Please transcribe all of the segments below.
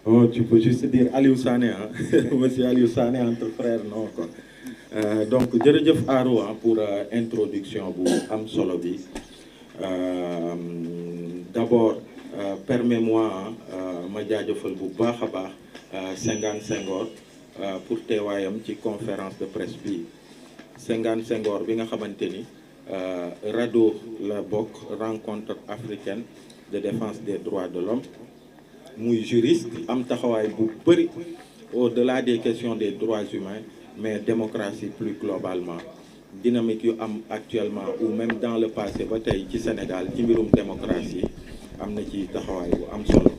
Oh, tu peux juste dire Aliou Sané, hein? Monsieur Aliou Sané entre frères, non quoi. Donc jërëjëf Aro pour introduction bu am solo bi. D'abord permets-moi ma jaajëfal bu baax a baax Senghane Senghor pour teewaayam ci conférence de presse bi. Senghane Senghor bi nga xamante ni RADDHO la bokk, rencontre africaine de défense des droits de l'homme, muy juriste am taxawaay bu bëri au-delà des questions des droits humains mais démocratie plus globalement, dynamique yu am actuellement ou même dans le passé ba tey ci Sénégal ci mbirum démocratie am na ci taxawaay bu am solo.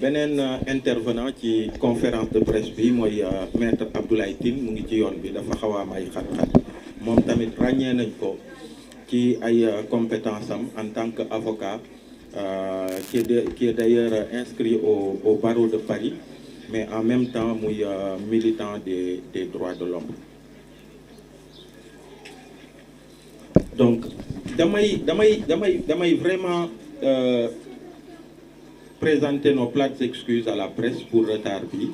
Beneen intervenant ci conférence de presse bi mooy maître Abdoulaye Tine, mu ngi ci yoon bi dafa xaw a am ay xat-xat, moom tamit ràññee nañ ko ci ay compétences am en tant que avocat qui est d'ailleurs inscrit au barreau de Paris, mais en même temps muy militant des droits de l'homme. Donc damay vraiment présenter nos plates excuses à la presse pour retard bi.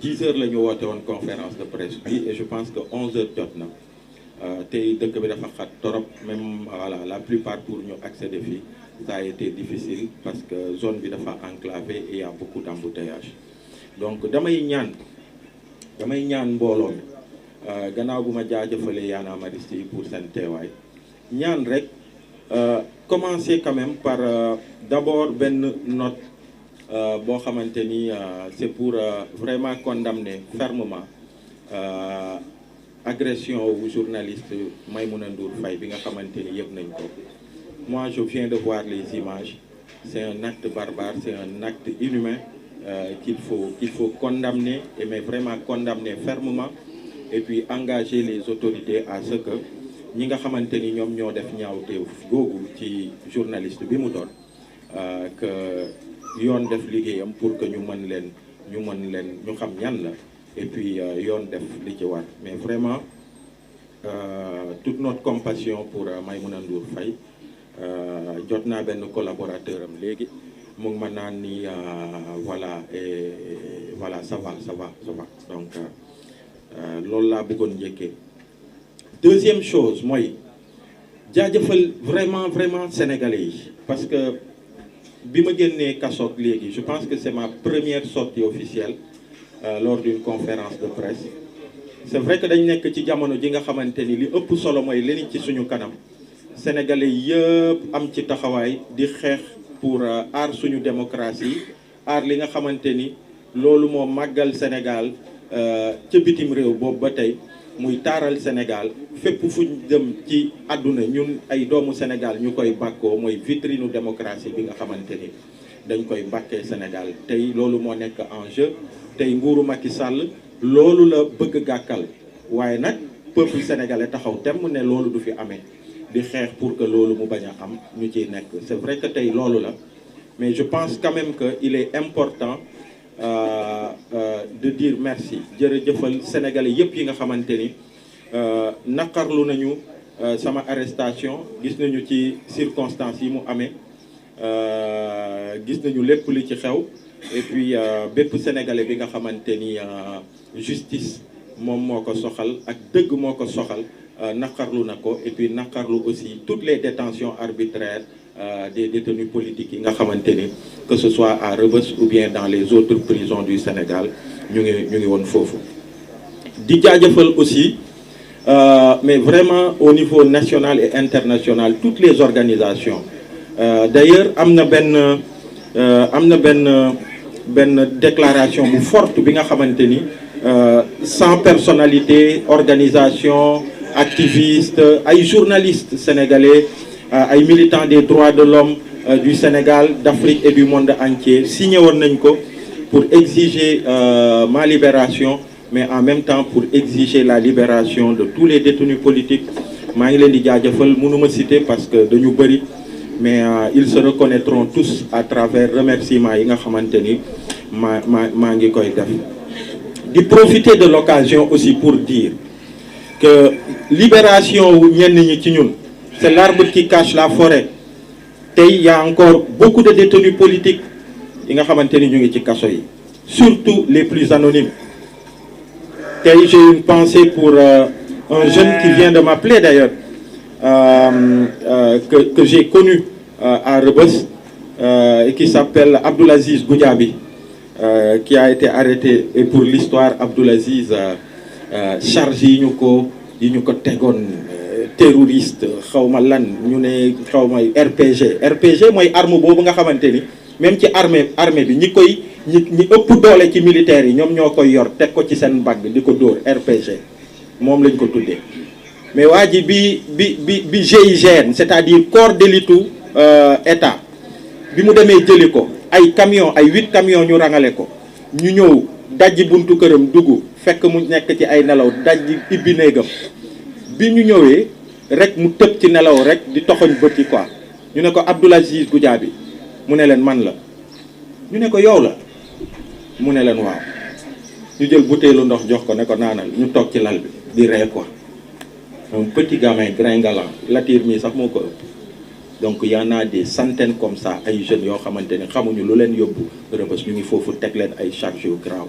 10 heures la ñu woote woon conférence de presse bi et je pense que 11 heures jot na tey dëkk bi dafa xat torop, même voilà la plupart pour ñu accéder fii ça a été difficile parce que zone bi dafa enclavé et il y a beaucoup d'embouteillage. Donc damay ñaan mbooloo mi gannaaw bu ma jaajëfalee Y'en a marre yi pour seen teewaay, ñaan rek commencer quand même par d'abord benn note boo xamante ni c'est pour vraiment condamner fermement agression wu journaliste Maïmouna Ndour Faye bi nga xamante ni yëg nañ ko. Moi je viens de voir les images, c'est un acte barbare, c'est un acte inhumain qu'il faut condamner, mais vraiment condamner fermement, et puis engager les autorités à ce que ñi nga xamante ni ñoom ñoo def ñaawteef googu ci journaliste bi mu doon que yoon def liggéeyam pour que ñu xam ñan la, et puis yoon def li ci war. Mais vraiment toute notre compassion pour Maïmouna Ndour Faye. Jot naa benn collaborateur am léegi mu ngi ma naan ni voilà et voilà ça va donc loolu laa bëggoon njëkkee. Deuxième chose mooy jaajëfal vraiment sénégalais yi, parce que bi ma génnee kaso léegi je pense que c'est ma première sortie officielle lors d'une conférence de presse. C'est vrai que dañ nekk ci jamono ji nga xamante ni li ëpp solo mooy li ci suñu kanam. Sénégalais yëpp am ci taxawaay di xeex pour aar suñu démocratie, aar li nga xamante ni loolu moo màggal Sénégal ca bitim réew boobu ba tey, muy taaral Sénégal fépp fuñ dem ci àdduna ñun ay doomu Sénégal ñu koy bàkkoo, mooy vitrine démocratie bi nga xamante ni dañ koy bàkkee Sénégal. Tey loolu moo nekk en jeu, tey nguuru Macky Sall loolu la bëgg gàkkal, waaye nag peuple sénégalais taxaw temm ne loolu du fi amee, di xeex pour que loolu mu bañ a am ñu ciy nekk. C'est vrai que tey loolu la, mais je pense quand même que il est important de dire merci, jërëjëfal sénégalais yëpp yi nga xamante ni naqarlu nañu sama arrestation, gis nañu ci circonstances yi mu amee, gis nañu lépp li ci xew, et puis bépp sénégalais bi nga xamante ni justice moom moo ko soxal ak dëgg moo ko soxal, naqarlu na ko, et puis naqarlu aussi toutes les détentions arbitraires des détenus politiques yi nga xamante ni que ce soit à Rebeuss ou bien dans les autres prisons du Sénégal ñu ngi woon foofu. Di jaajëfal aussi mais vraiment au niveau national et international toutes les organisations. D'ailleurs am na benn déclaration bu forte bi nga xamante ni 100 personnalités, organisations, activistes, ay journalistes sénégalais, ay militants des droits de l'homme du Sénégal, d'Afrique et du monde entier signé woon nañ ko pour exiger ma libération, mais en même temps pour exiger la libération de tous les détenus politiques. maa ngi leen di jaajëfal, mënuma citer parce que dañu bëri, mais ils se reconnaîtront tous à travers remerciements yi nga xamante ni maa ngi koy def. Di profiter de l'occasion aussi pour dire que libération wu ñenn ñi ci ñun, c'est l'arbre qui cache la forêt. il y a encore beaucoup de détenus politiques yi nga xamanteni ñu ngi ci kasso yi, surtout les plus anonymes. J'ai une pensée pour un jeune qui vient de m'appeler d'ailleurs, que j'ai connu à Rebeuss, et qui s'appelle Abdoulaziz Goudiaby, qui a été arrêté. Et pour l'histoire, Abdoulaziz chargé yi ñu ko tegoon terroriste xawma lan ñu ne xawma RPG mooy arme boobu nga xamante ni même ci armée bi ñi ëpp doole ci militaires yi ñoom ñoo koy yor teg ko ci seen mbagg di ko dóor RPG moom lañ ko tuddee. mais waa ji bi GIGN, c'est-à-dire corps d'élite état bi mu demee jëli ko ay 8 camions ñu rangale ko ñu ñëw dajji buntu këram dugg fekk mu nekk ci ay nelaw dajji ibbi néegam bi ñu ñëwee rek mu tëb ci nelaw rek di toxoñ bët yi quoi. ñu ne ko Abdoulaziz Goudiaby mu ne leen man la ñu ne ko yow la mu ne leen waaw ñu jël bouteille ndox jox ko ne ko naanal ñu toog ci lal bi di ree quoi. Un petit gamin gringalant Latir mi sax moo ko ëpp. Donc il y en a des centaines comme ça ay jeunes yoo xamante ne xamuñu lu leen yóbbu Rebeuss ñu ngi foofu teg leen ay charges yu grave.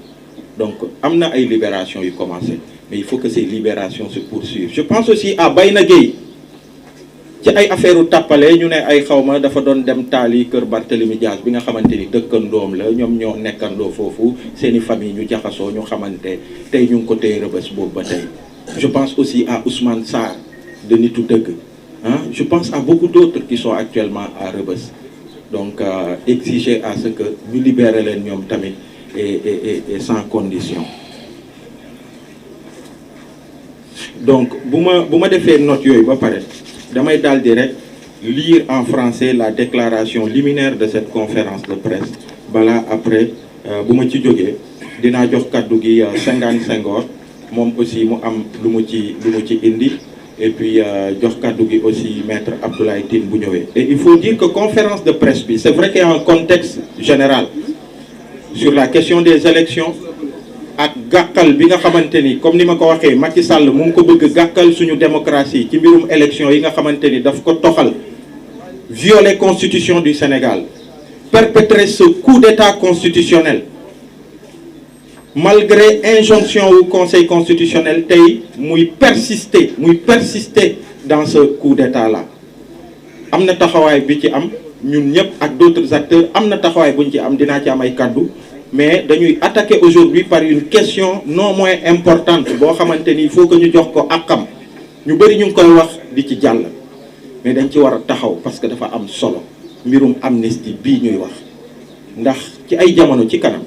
Donc am na ay libération yu commencé mais il faut que ces libérations se poursuivent. Je pense aussi à Bayna Gueye ci ay affaire u tàppale ñu ne ay xawma dafa doon dem taali kër Barthélémy Dias bi nga xamante ni dëkkandoom la ñoom ñoo nekkandoo foofu seeni famille ñu jaxasoo ñu xamante tey ñu ngi ko téye Rebeuss boobu ba tey. Je pense aussi à Ousmane Sarr de Nitu Dëgg. Je pense à beaucoup d'autres qui sont actuellement à Rebeuss. Donc exiger à ce que ñu libérer leen ñoom tamit et sans condition. Donc bu ma defee note yooyu ba pare damay daldi rek lire en français la déclaration liminaire de cette conférence de presse. Bala après bu ma ci jógee dinaa jox kaddu gi Senghane Senghor moom aussi mu am lu mu ci indi. Et puis jox kaddu gi aussi maître Abdoulaye Tine bu ñëwee. Et il faut dire que conférence de presse bi c'est vrai qu'il y a un contexte général sur la question des élections ak gàkkal bi nga xamante ni comme ni ma ko waxee Macky Sall mu ngi ko bëgg gàkkal suñu démocratie ci mbirum élection yi nga xamante ni daf ko toxal violer constitution du Sénégal perpétrer ce coup d'état constitutionnel malgré injonction au Conseil constitutionnel tey muy persister dans ce coup d'état là. am na taxawaay bi ci am ñun ñëpp ak d'autres acteurs am na taxawaay buñ ci am dinaa ci am ay kaddu mais dañuy attaquer aujourd'hui par une question non moins importante boo xamante ni il faut que ñu jox ko àqam ñu bëri ñu ngi koy wax di ci jàll mais dañ ci war a taxaw parce que dafa am solo mbirum amnistie bii ñuy wax ndax ci ay jamono ci kanam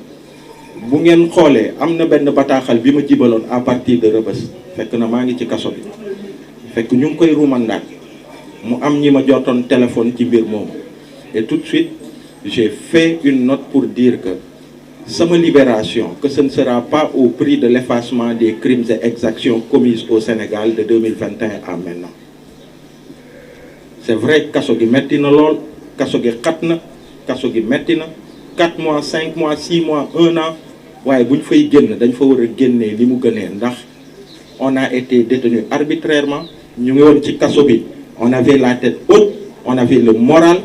bu ngeen xoolee am na benn bataaxal bi ma jibaloon à partir de Rebeuss fekk na maa ngi ci kaso bi fekk ñu ngi koy ruumandaat mu am ñi ma jotoon téléphone ci mbir moomu et tout de suite j'ai fait une note pour dire que sama libération que ce ne sera pas au prix de l'effacement des crimes et exactions commises au Sénégal de 2021 à maintenant. C'est vrai kaso gi metti na lool kaso gi xat na kaso gi metti na 4 mois 5 mois 6 mois 1 an waaye bu ñu fay génn dañ fa war a génnee li mu gënee ndax on a été détenu arbitrairement ñu ngi woon ci kaso bi on avait la tête haute on avait le moral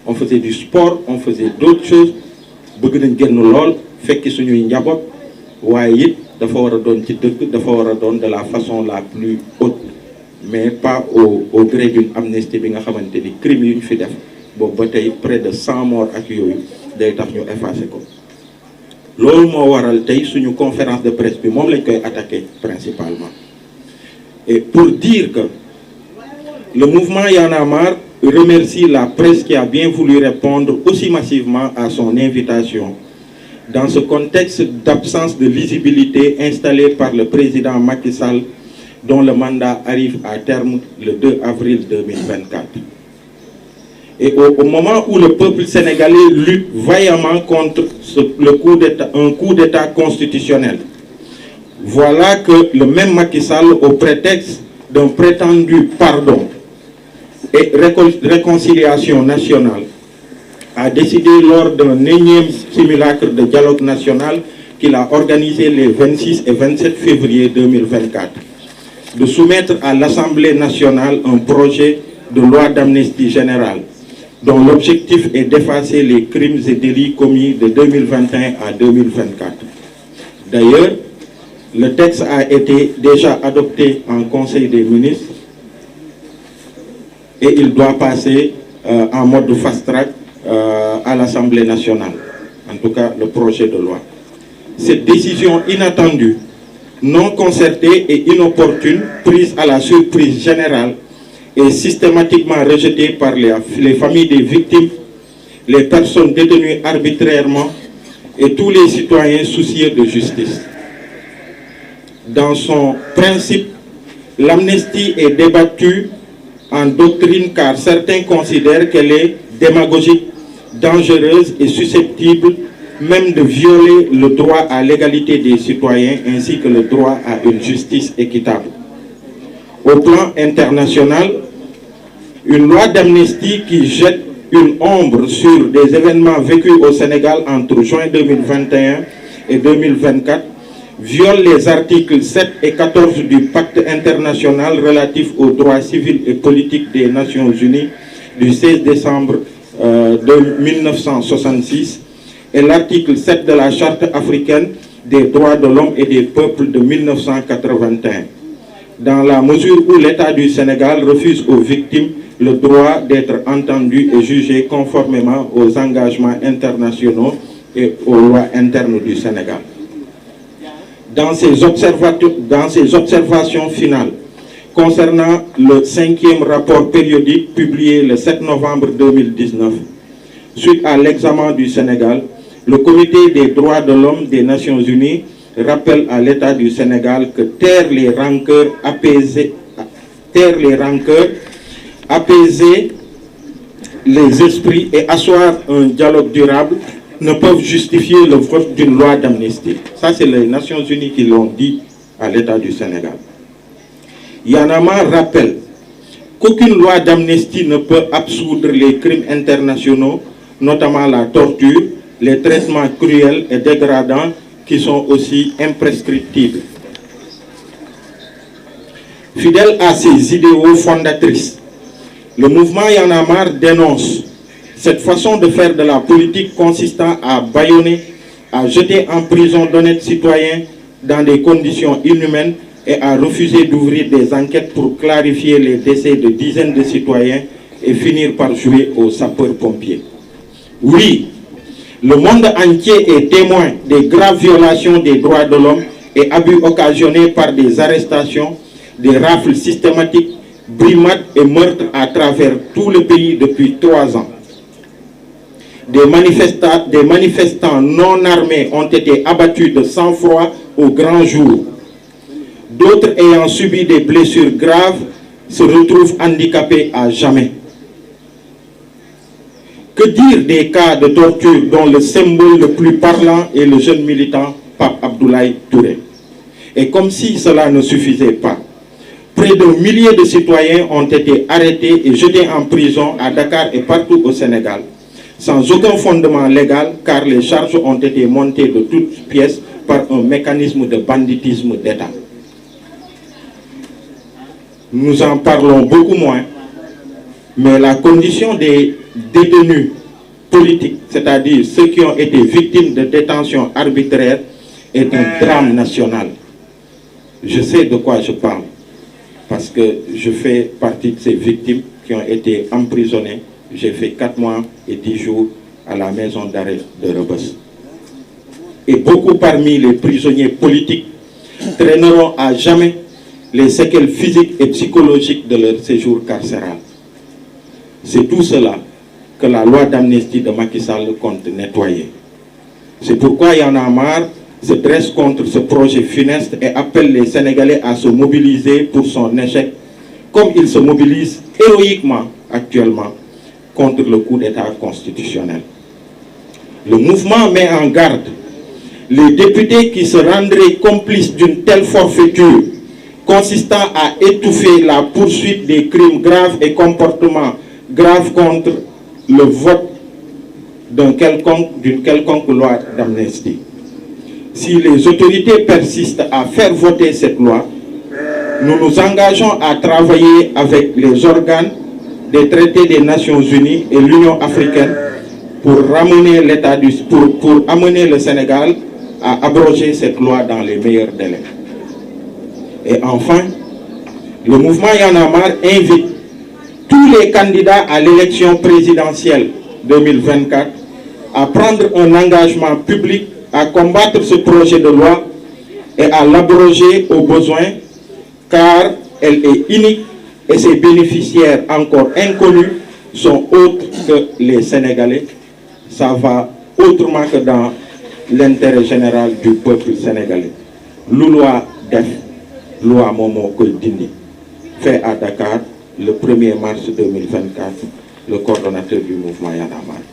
on faisait du sport on faisait d'autres choses bëgg nañ génn lool fekki suñuy njaboot waaye it dafa war a doon ci dëgg dafa war a doon de la façon la plus haute mais pas au gré d'une amnistie bi nga xamante ni crimes yu ñu fi def boobu ba tey près de 100 morts ak yooyu day tax ñu effacer ko loolu moo waral tey suñu conférence de presse bi moom lañ koy attaquer principalement et pour dire que le mouvement Y'en a marre remercie la presse qui a bien voulu répondre aussi massivement à son invitation dans ce contexte d'absence de lisibilité installé par le président Macky Sall dont le mandat arrive à terme le 2 avril 2024. Et au moment où le peuple sénégalais lutte vaillamment contre un coup d'état constitutionnel, voilà que le même Macky Sall, au prétexte d'un prétendu pardon et réconciliation nationale, a décidé lors d'un énième simulacre de dialogue national qu'il a organisé les 26 et 27 février 2024, de soumettre à l'Assemblée nationale un projet de loi d'amnistie générale dont l'objectif est d'effacer les crimes et délits commis de 2021 à 2024. D'ailleurs, le texte a été déjà adopté en Conseil des ministres et il doit passer en mode fast-track à l'Assemblée nationale, en tout cas le projet de loi. Cette décision inattendue, non concertée et inopportune, prise à la surprise générale, est systématiquement rejetée par les familles des victimes, les personnes détenues arbitrairement et tous les citoyens soucieux de justice. Dans son principe, l'amnistie est débattue en doctrine car certains considèrent qu'elle est démagogique, dangereuse et susceptible même de violer le droit à l'égalité des citoyens ainsi que le droit à une justice équitable. Au plan international, une loi d'amnistie qui jette une ombre sur des événements vécus au Sénégal entre juin 2021 et 2024 viole les articles 7 et 14 du Pacte international relatif aux droits civils et politiques des Nations Unies du 16 décembre 1966 et l'article 7 de la Charte africaine des droits de l'homme et des peuples de 1981, dans la mesure où l'État du Sénégal refuse aux victimes le droit d'être entendues et jugées conformément aux engagements internationaux et aux lois internes du Sénégal. Dans ses observations finales concernant le 5e rapport périodique publié le 7 novembre 2019, suite à l'examen du Sénégal, le Comité des droits de l'homme des Nations Unies rappelle à l'État du Sénégal que taire les rancœurs, apaiser les esprits et asseoir un dialogue durable ne peuvent justifier le vote d'une loi d'amnistie. Ça, c'est les Nations Unies qui l'ont dit à l'État du Sénégal. Y'en a marre rappelle qu'aucune loi d'amnistie ne peut absoudre les crimes internationaux, notamment la torture, les traitements cruels et dégradants qui sont aussi imprescriptibles. Fidèle à ses idéaux fondatrices, le mouvement Y'en a marre dénonce cette façon de faire de la politique consistant à bâillonner, à jeter en prison d'honnêtes citoyens dans des conditions inhumaines et à refuser d'ouvrir des enquêtes pour clarifier les décès de dizaines de citoyens et finir par jouer aux sapeurs-pompiers. Oui, le monde entier est témoin des graves violations des droits de l'homme et abus occasionnés par des arrestations, des rafles systématiques, brimades et meurtres à travers tout le pays depuis 3 ans. Des manifestants non armés ont été abattus de sang-froid au grand jour. D'autres ayant subi des blessures graves se retrouvent handicapés à jamais. Que dire des cas de torture dont le symbole le plus parlant est le jeune militant Pape Abdoulaye Touré? Et comme si cela ne suffisait pas, près d'un millier de citoyens ont été arrêtés et jetés en prison à Dakar et partout au Sénégal, sans aucun fondement légal, car les charges ont été montées de toutes pièces par un mécanisme de banditisme d'État. Nous en parlons beaucoup moins, mais la condition des détenus politiques, c'est-à-dire ceux qui ont été victimes de détention arbitraire, est un drame national. Je sais de quoi je parle, parce que je fais partie de ces victimes qui ont été emprisonnées. J'ai fait 4 mois et 10 jours à la maison d'arrêt de Rebeuss. Et beaucoup parmi les prisonniers politiques traîneront à jamais les séquelles physiques et psychologiques de leur séjour carcéral. C'est tout cela que la loi d'amnistie de Macky Sall compte nettoyer. C'est pourquoi Y'en a marre se dresse contre ce projet funeste et appelle les Sénégalais à se mobiliser pour son échec, comme ils se mobilisent héroïquement actuellement contre le coup d'État constitutionnel. Le mouvement met en garde les députés qui se rendraient complices d'une telle forfaiture consistant à étouffer la poursuite des crimes graves et comportements graves contre le vote d'une quelconque loi d'amnistie. Si les autorités persistent à faire voter cette loi, nous nous engageons à travailler avec les organes des traités des Nations Unies et l'Union africaine pour ramener pour amener le Sénégal à abroger cette loi dans les meilleurs délais. Et enfin, le mouvement Y en a marre invite tous les candidats à l'élection présidentielle 2024 à prendre un engagement public à combattre ce projet de loi et à l'abroger au besoin, car elle est unique et ses bénéficiaires encore inconnus sont autres que les Sénégalais. Ça va autrement que dans l'intérêt général du peuple sénégalais. Loi DEF, loi Momo Koldini, fait à Dakar le 1er mars 2024, le coordonnateur du mouvement Y en a marre.